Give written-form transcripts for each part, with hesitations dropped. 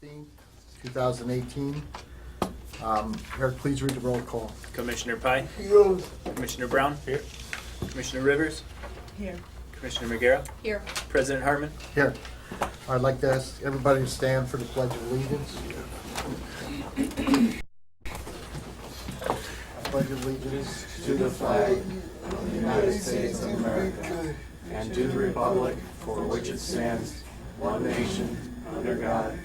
2018. Eric, please read the roll call. Commissioner Pye? Here. Commissioner Brown? Here. Commissioner Rivers? Here. Commissioner McGarrett? Here. President Hartman? Here. I'd like to ask everybody to stand for the Pledge of Allegiance. Pledge of Allegiance To the flag of the United States of America and to the republic for which it stands, one nation, under God,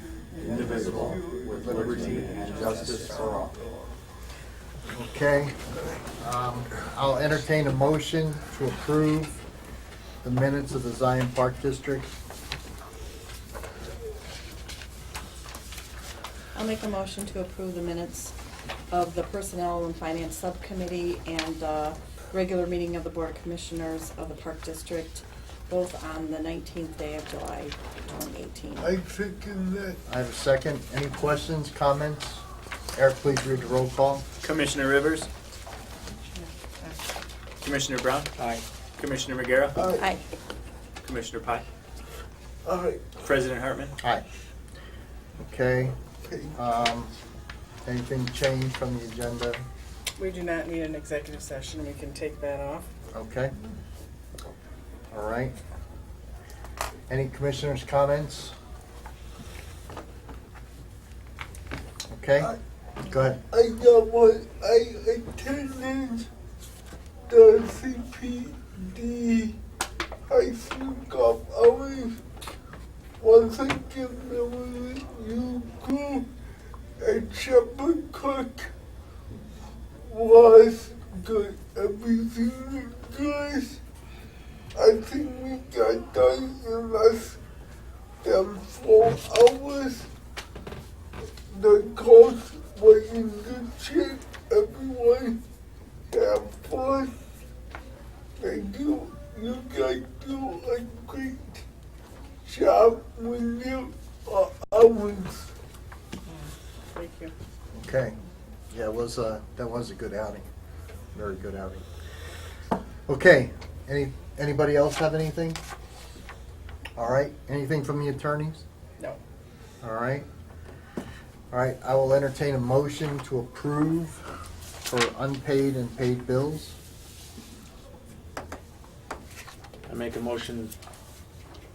indivisible, with liberty and justice for all. Okay. I'll entertain a motion to approve the minutes of the Zion Park District. I'll make a motion to approve the minutes of the Personnel and Finance Subcommittee and regular meeting of the Board of Commissioners of the Park District, both on the 19th day of July, 2018. I second that. I have a second. Any questions, comments? Eric, please read the roll call. Commissioner Rivers? Commissioner Brown? Aye. Commissioner McGarrett? Aye. Commissioner Pye? Aye. President Hartman? Aye. Okay. Anything changed from the agenda? We do not need an executive session. We can take that off. Okay. All right. Any commissioners' comments? Okay. Go ahead. I got one. I attended the CPD high school golf hours. Once again, there was you group and Shepherd Cook was good. Everything was good. I think we got done in less than 4 hours. The coach was in good shape. Everyone had fun. Thank you. You guys do a great job with your hours. Thank you. Okay. Yeah, that was a good outing. Very good outing. Okay. Anybody else have anything? All right. Anything from the attorneys? No. All right. All right. I will entertain a motion to approve for unpaid and paid bills. I make a motion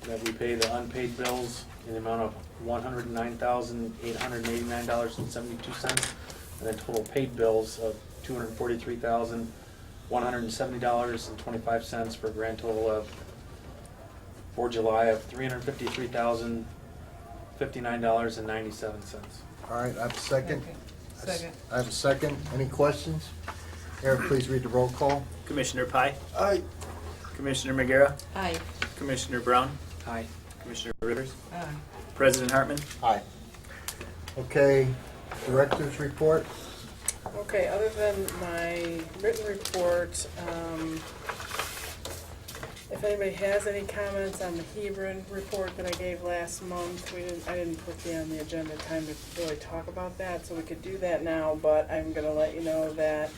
that we pay the unpaid bills in the amount of $109,889.72, and then total paid bills of $243,170.25 for a grand total of, for July, of $350,059.97. All right. I have a second. Second. I have a second. Any questions? Eric, please read the roll call. Commissioner Pye? I Commissioner McGarrett? Aye. Commissioner Brown? Aye. Commissioner Rivers? Aye. President Hartman? Aye. Okay. Director's report. Okay, other than my written report, if anybody has any comments on the Hebron report that I gave last month, I didn't put you on the agenda time to really talk about that, so we could do that now, but I'm gonna let you know that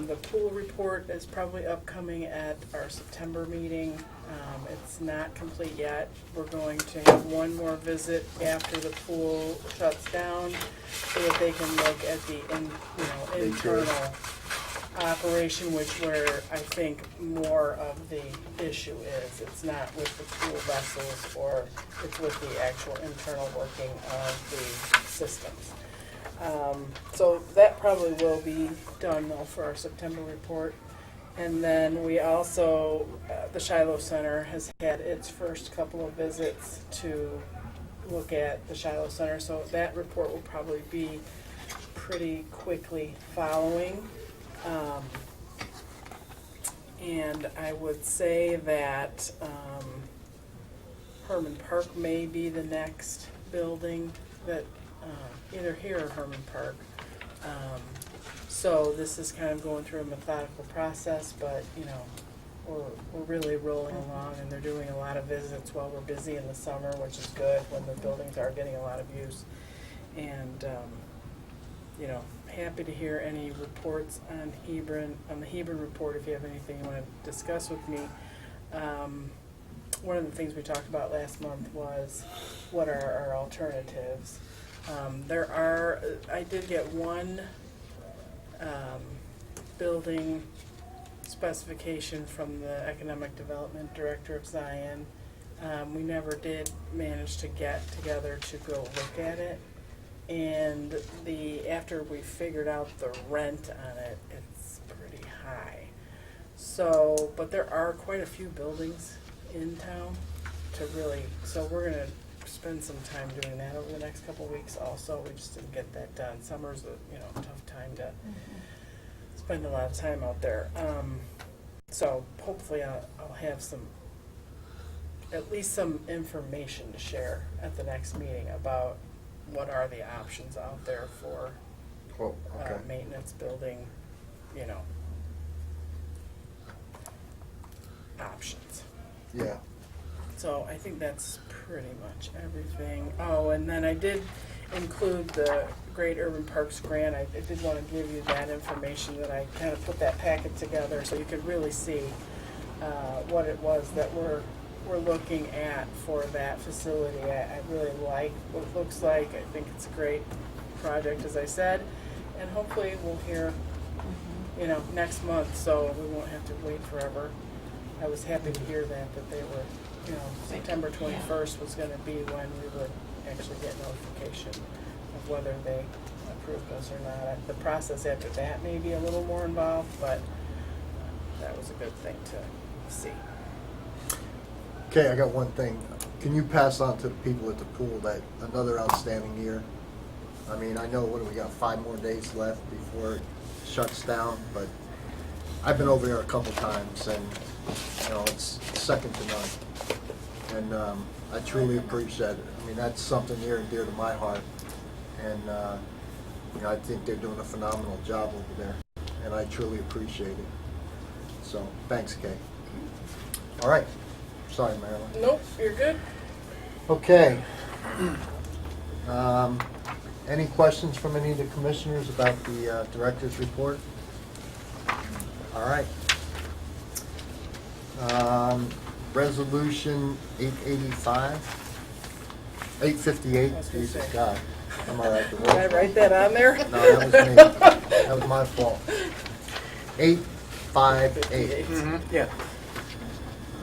the pool report is probably upcoming at our September meeting. It's not complete yet. We're going to have one more visit after the pool shuts down so that they can look at the internal operation, which where I think more of the issue is. It's not with the pool vessels, or it's with the actual internal working of the systems. So that probably will be done though for our September report. And then we also, the Shiloh Center has had its first couple of visits to look at the Shiloh Center. So that report will probably be pretty quickly following. And I would say that Herman Park may be the next building that either here or Herman Park. So this is kind of going through a methodical process, but we're really rolling along, and they're doing a lot of visits while we're busy in the summer, which is good when the buildings are getting a lot of use. And happy to hear any reports on Hebron, on the Hebron report, if you have anything you want to discuss with me. one of the things we talked about last month was what are our alternatives. I did get one building specification from the Economic Development Director of Zion. We never did manage to get together to go look at it. And after we figured out the rent on it, it's pretty high. So, but there are quite a few buildings in town so we're gonna spend some time doing that over the next couple of weeks also. We just didn't get that done. Summer's a tough time to spend a lot of time out there. So hopefully I'll have at least some information to share at the next meeting about what are the options out there for Well, okay. maintenance building, options. Yeah. So I think that's pretty much everything. Oh, and then I did include the Great Urban Parks Grant. I did want to give you that information, that I kind of put that packet together so you could really see what it was that we're looking at for that facility. I really like what it looks like. I think it's a great project, as I said, and hopefully we'll hear, next month, so we won't have to wait forever. I was happy to hear that they were, September 21st was going to be when we would actually get notification of whether they approved us or not. The process after that may be a little more involved, but that was a good thing to see. Okay, I got one thing. Can you pass on to the people at the pool that another outstanding year? I mean, I know, what do we got, 5 more days left before it shuts down, but I've been over there a couple times, and it's second to none. And I truly appreciate it. I mean, that's something near and dear to my heart. And I think they're doing a phenomenal job over there, and I truly appreciate it. So, thanks, Kay. All right. Sorry, Marilyn. Nope, you're good. Okay. Any questions from any of the commissioners about the director's report? All right. Resolution 885, 858, I was gonna Jesus say. God. I'm all right. Did I write that on there? No, that was me. That was my fault. 858. Yeah.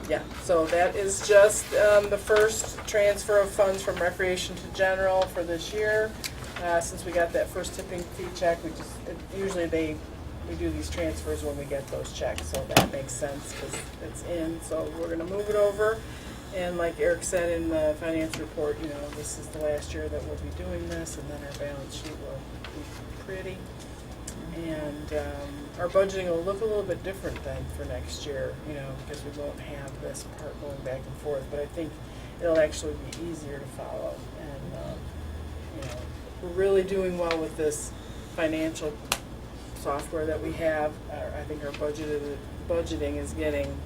Yeah, so that is just the first transfer of funds from recreation to general for this year. Since we got that first tipping fee check, usually we do these transfers when we get those checks, so that makes sense because it's in. So we're gonna move it over, and like Eric said in the finance report, this is the last year that we'll be doing this, and then our balance sheet will be pretty. And our budgeting will look a little bit different then for next year, because we won't have this part going back and forth. But I think it'll actually be easier to follow. And, we're really doing well with this financial software that we have. I think our budgeting is getting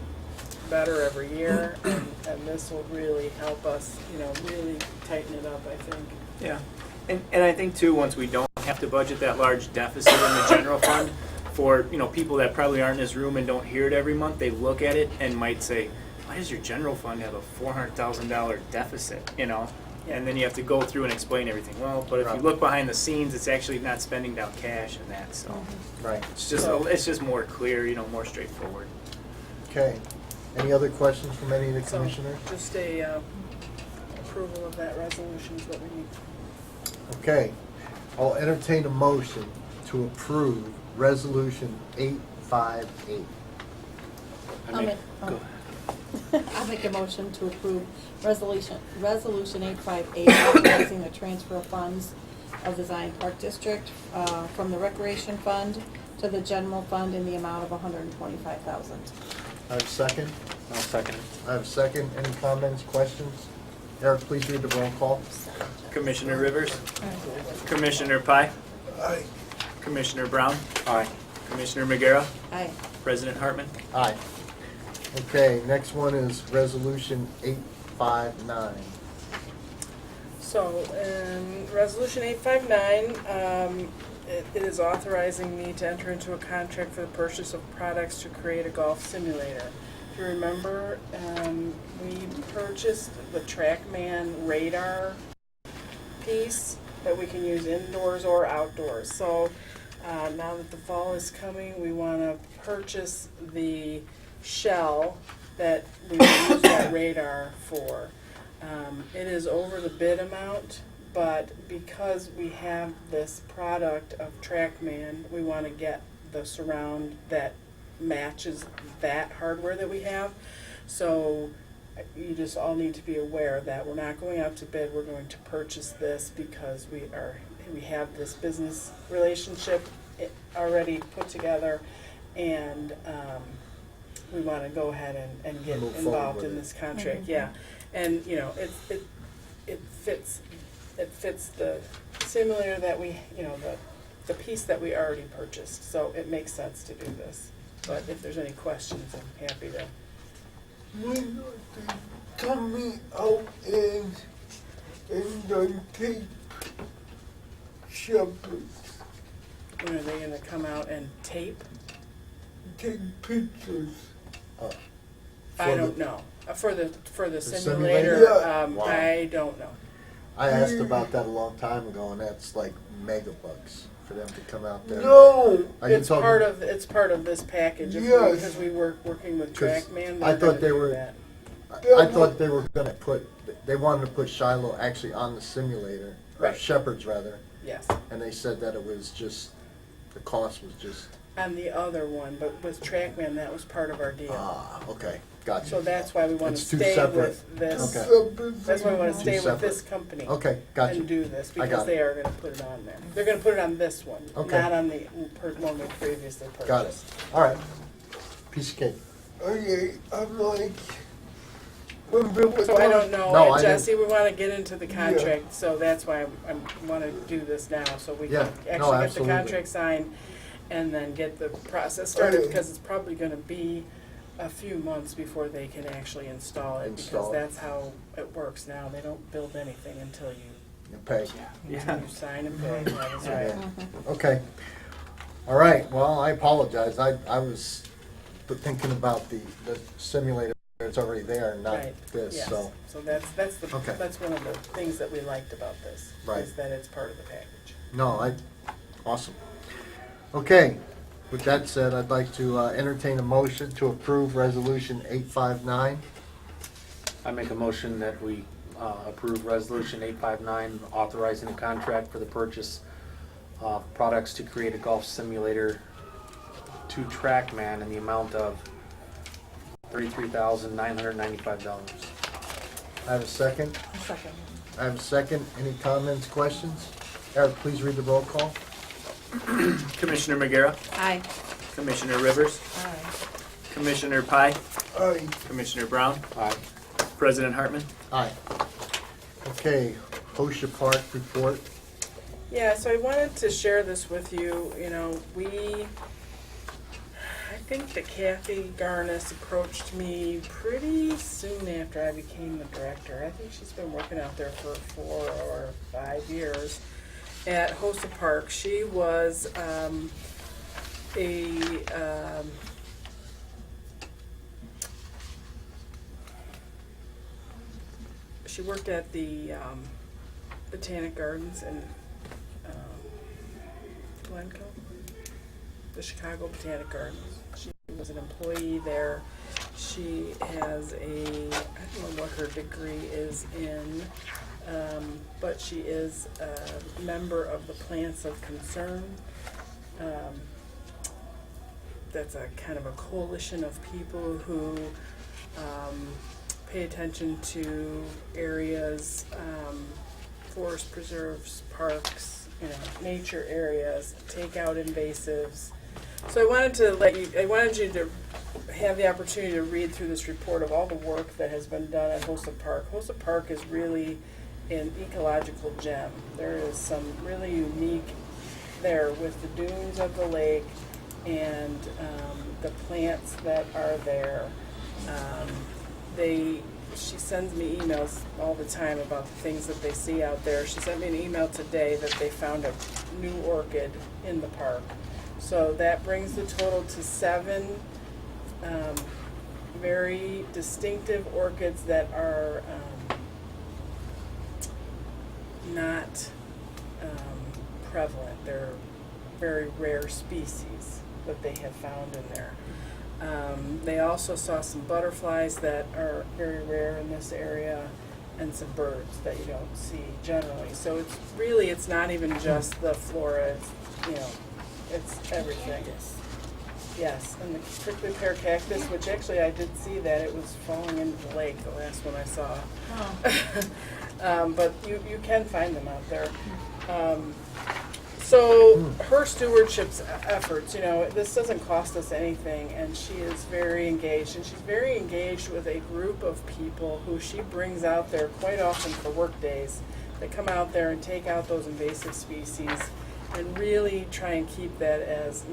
better every year. And this will really help us, really tighten it up, I think. Yeah. And I think too, once we don't have to budget that large deficit in the general fund, for people that probably aren't in this room and don't hear it every month, they look at it and might say, why does your general fund have a $400,000 deficit, And then you have to go through and explain everything. Well, but if you look behind the scenes, it's actually not spending down cash and that, so Right. it's just more clear, more straightforward. Okay. Any other questions from any of the So commissioners? just a approval of that resolution is what we need. Okay. I'll entertain a motion to approve Resolution 858. I'll make a motion to approve Resolution 858, authorizing the transfer of funds of the Zion Park District from the Recreation Fund to the General Fund in the amount of $125,000. I have a second. I'll second it. I have a second. Any comments, questions? Eric, please read the roll call. Commissioner Rivers, Commissioner Pye, Commissioner Brown, Aye. Commissioner Magera, Aye. President Hartman. Aye. Okay, next one is Resolution 859. So, in Resolution 859, it is authorizing me to enter into a contract for the purchase of products to create a golf simulator. if you remember, we purchased the TrackMan radar piece that we can use indoors or outdoors. So now that the fall is coming, we want to purchase the shell that we will use that radar for. It is over the bid amount, but because we have this product of TrackMan, we want to get the surround that matches that hardware that we have. So you just all need to be aware that we're not going out to bid. We're going to purchase this because we have this business relationship already put together, and we want to go ahead and get Move forward involved with in it. this contract. Yeah, and you know it fits the simulator that we the piece that we already purchased. So it makes sense to do this. But if there's any questions, I'm happy to. When are they coming out and on tape shepherds, When are they going to come out and tape? take pictures? I don't know. For the simulator? simulator, Yeah. Wow. I don't know. I asked about that a long time ago, and that's like mega bucks for them to come out there. No, Are you It's talking- part of this package. Yes. Because we were working with 'Cause TrackMan. I they're thought gonna they do were- that. I thought they were gonna they wanted to put Shiloh actually on the simulator, or Right. Shepherds rather, Yes. and they said that it was just, the cost was just, On the other one, but with TrackMan, that was part of our deal. okay, gotcha. So that's why we want to It's two stay separate. with this. Okay. That's why we want to Two stay with separate. this company. Okay, gotcha. And do this, I got because it. they are going to put it on there. They're going to put it on this one, Okay. not on the one we previously purchased. Got it. All right. Piece of cake. okay, I'm like, when Bill was So I don't on- know, No, and I Jesse, we want to get into the Yeah. contract, so that's why I want to do this now, so we Yeah, can no, actually get the absolutely. contract signed and then get the process started, Okay. because it's probably going to be a few months before they can actually install it, Install because it. that's how it works now. They don't build anything until You pay. you sign and pay. That is Yeah. right. Okay. All right, well, I apologize. I was thinking about the simulator that's already there, not Right. this, Yes. so. So that's Okay. that's one of the things that we liked about this, Right. is that it's part of the package. No, awesome. Okay, with that said, I'd like to entertain a motion to approve Resolution 859. I make a motion that we approve Resolution 859, authorizing a contract for the purchase of products to create a golf simulator to TrackMan in the amount of $33,995. I have a second. Second. I have a second. Any comments, questions? Eric, please read the roll call. Commissioner Magera, Aye. Commissioner Rivers, Aye. Commissioner Pye, Aye. Commissioner Brown, Aye. President Hartman. Aye. Okay, Hosha Park report. Yeah, so I wanted to share this with you. You know, I think that Kathy Garnis approached me pretty soon after I became the director. I think she's been working out there for 4 or 5 years at Hosa Park. She was she worked at the Botanic Gardens in Glencoe, the Chicago Botanic Gardens. She was an employee there. She has I don't know what her degree is in, but she is a member of the Plants of Concern. That's a kind of a coalition of people who pay attention to areas, forest preserves, parks, nature areas, take out invasives. So I wanted you to have the opportunity to read through this report of all the work that has been done at Hosa Park. Hosa Park is really an ecological gem. There is some really unique there with the dunes of the lake and the plants that are there. She sends me emails all the time about the things that they see out there. She sent me an email today that they found a new orchid in the park. So that brings the total to 7 very distinctive orchids that are not prevalent. They're very rare species that they have found in there. They also saw some butterflies that are very rare in this area, and some birds that you don't see generally. So it's not even just the flora, it's everything. Yes, and the prickly pear cactus, which actually I did see that it was falling into the lake, the last one I saw. Oh. But you can find them out there. So her stewardship's efforts, this doesn't cost us anything, and she is very engaged. And she's very engaged with a group of people who she brings out there quite often for work days. They come out there and take out those invasive species and really try and keep that as,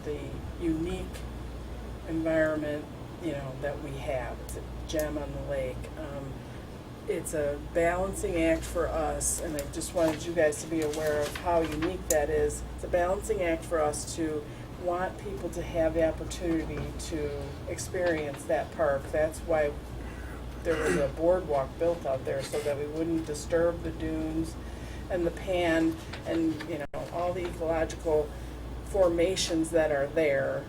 the unique environment, that we have. It's a gem on the lake. It's a balancing act for us, and I just wanted you guys to be aware of how unique that is. It's a balancing act for us to want people to have the opportunity to experience that park. That's why there was a boardwalk built out there, so that we wouldn't disturb the dunes and the pan and all the ecological formations that are there.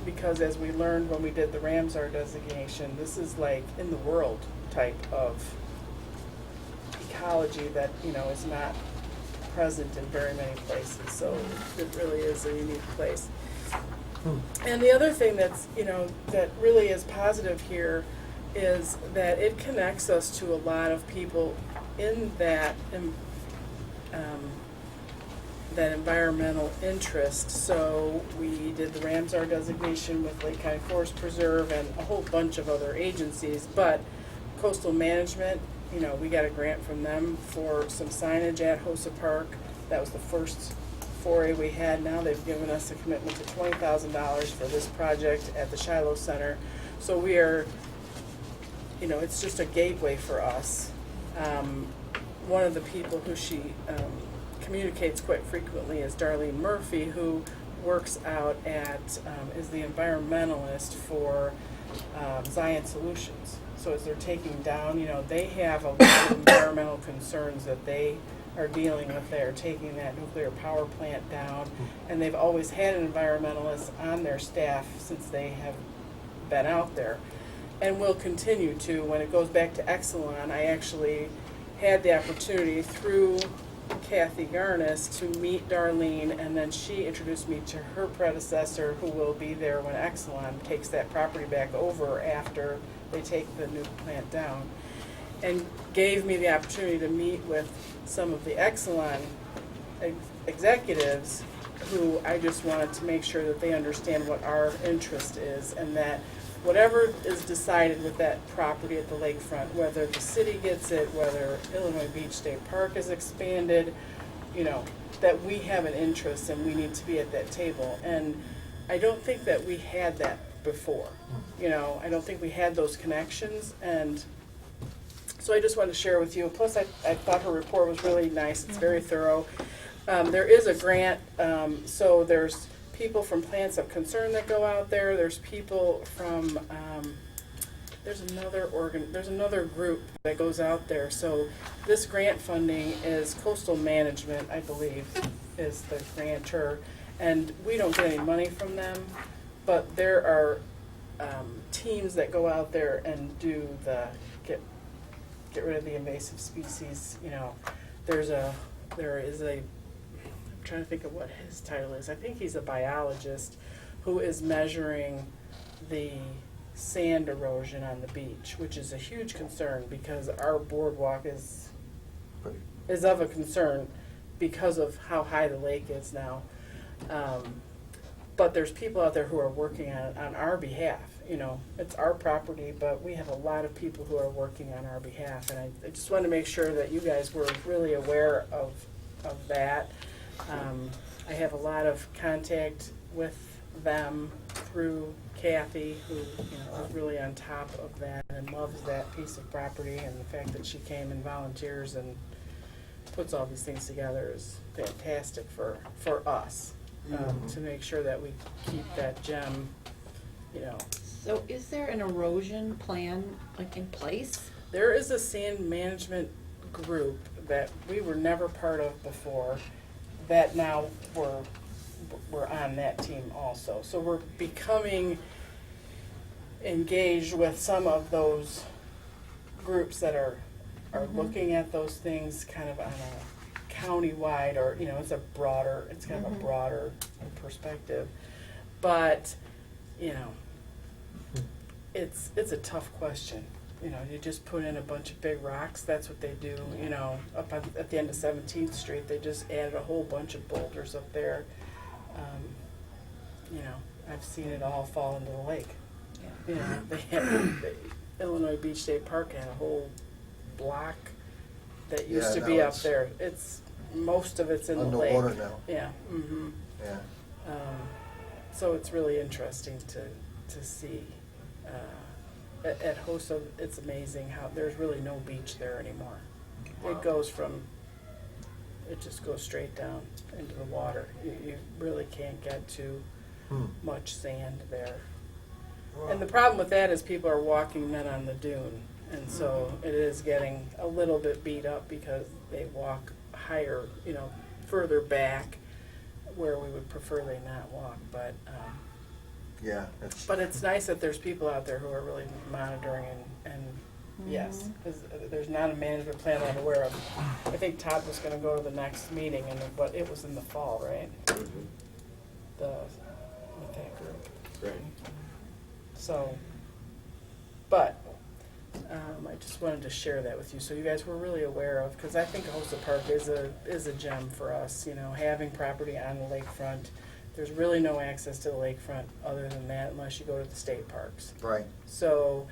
Because as we learned when we did the Ramsar designation, this is like in the world type of ecology that is not present in very many places. So it really is a unique place. And the other thing that's that really is positive here is that it connects us to a lot of people in that that environmental interest. So we did the Ramsar designation with Lake County Forest Preserve and a whole bunch of other agencies, but coastal management, we got a grant from them for some signage at Hosa Park. That was the first foray we had. Now they've given us a commitment to $20,000 for this project at the Shiloh Center. So we are, it's just a gateway for us. One of the people who she communicates quite frequently is Darlene Murphy, who works out at, is the environmentalist for Zion Solutions. So as they're taking down, they have a lot of environmental concerns that they are dealing with. They're taking that nuclear power plant down, and they've always had an environmentalist on their staff since they have been out there, and will continue to. When it goes back to Exelon, I actually had the opportunity through Kathy Garnis to meet Darlene, and then she introduced me to her predecessor, who will be there when Exelon takes that property back over after they take the new plant down, and gave me the opportunity to meet with some of the Exelon executives, who I just wanted to make sure that they understand what our interest is, and that whatever is decided with that property at the lakefront, whether the city gets it, whether Illinois Beach State Park is expanded, that we have an interest and we need to be at that table. And I don't think that we had that before. I don't think we had those connections, and so I just wanted to share with you. Plus, I thought her report was really nice. It's very thorough. There is a grant, so there's people from Plants of Concern that go out there. There's people from there's another group that goes out there. So this grant funding is Coastal Management, I believe, is the grantor, and we don't get any money from them, but there are teams that go out there and do the get rid of the invasive species. There is a, I'm trying to think of what his title is. I think he's a biologist who is measuring the sand erosion on the beach, which is a huge concern because our boardwalk is of a concern because of how high the lake is now. But there's people out there who are working on our behalf. It's our property, but we have a lot of people who are working on our behalf, and I just wanted to make sure that you guys were really aware of that. I have a lot of contact with them through Kathy, who is really on top of that and loves that piece of property, and the fact that she came and volunteers and puts all these things together is fantastic for us, to make sure that we keep that gem you know. So is there an erosion plan like in place? There is a sand management group that we were never part of before, that now we're on that team also. So we're becoming engaged with some of those groups that are looking at those things kind of on a county-wide, or, you know, it's kind of a broader perspective. But, you know, it's a tough question. You know, you just put in a bunch of big rocks, that's what they do, you know, up at the end of 17th Street, they just added a whole bunch of boulders up there. You know, I've seen it all fall into the lake. You know, the Illinois Beach State Park had a whole block that used to now be up it's there. Most of it's in the lake. underwater now. Yeah. Mm-hmm. Yeah. So it's really interesting to see. At Hosa, it's amazing how there's really no beach there anymore. It just goes straight down into the water. You really can't get to much sand there. And the problem with that is people are walking then on the dune. And so it is getting a little bit beat up because they walk higher, you know, further back where we would prefer they not walk. But Yeah. it's nice that there's people out there who are really monitoring and yes, 'cause there's not a management plan I'm aware of. I think Todd was gonna go to the next meeting, but it was in the fall, right? With that group. Right. So, but, I just wanted to share that with you, so you guys were really aware of, because I think Hosa Park is a gem for us, you know, having property on the lakefront. There's really no access to the lakefront other than that unless you go to the state parks. Right. So,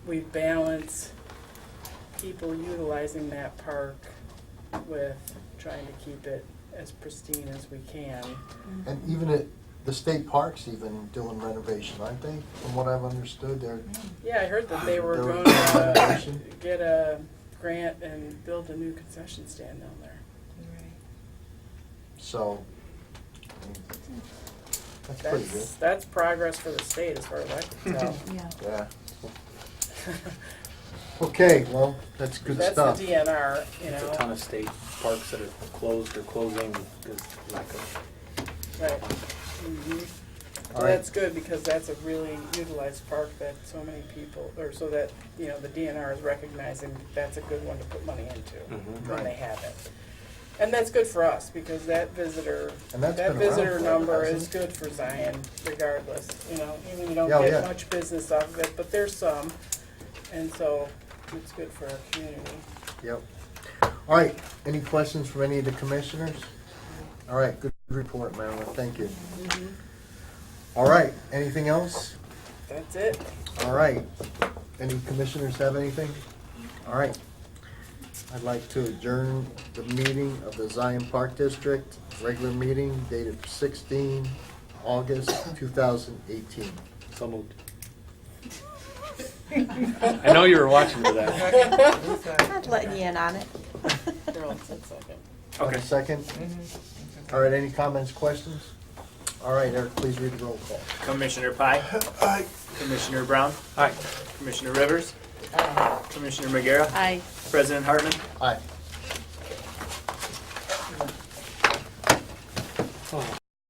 we balance people utilizing that park with trying to keep it as pristine as we can. And even the state parks even doing renovation, aren't they? From what I've understood, they're Yeah, I heard that they were They're going doing to renovation. get a grant and build a new concession stand down there. so. That's pretty good. That's progress for the state as far as I can tell. Yeah. Yeah. Okay, well, that's good That's stuff. the DNR, you There's a know. ton of state parks that are closed or closing because lack of. Right. Mhm. So All right. that's good because that's a really utilized park that so many people, or so that, you know, the DNR is recognizing that's a good one to put money into Mhm. when Right. they have it. And that's good for us because that visitor, And that's that been around visitor forever, number hasn't is it? good for Zion regardless, you know, even you don't Yeah, get yeah. much business off of it, but there's some. And so it's good for our community. Yep. All right, any questions from any of the commissioners? All right, good report, Marilyn, thank you. All right, anything else? That's it. All right, any commissioners have anything? All right. I'd like to adjourn the meeting of the Zion Park District, regular meeting dated 16 August 2018. So moved. I know you were watching for that. I'm letting you in on it. Carol said second. Okay. Second? All right, any comments, questions? All right, Eric, please read the roll call. Commissioner Pye, Aye. Commissioner Brown, All right. Commissioner Rivers, Commissioner Magera, Aye. President Hartman, Aye.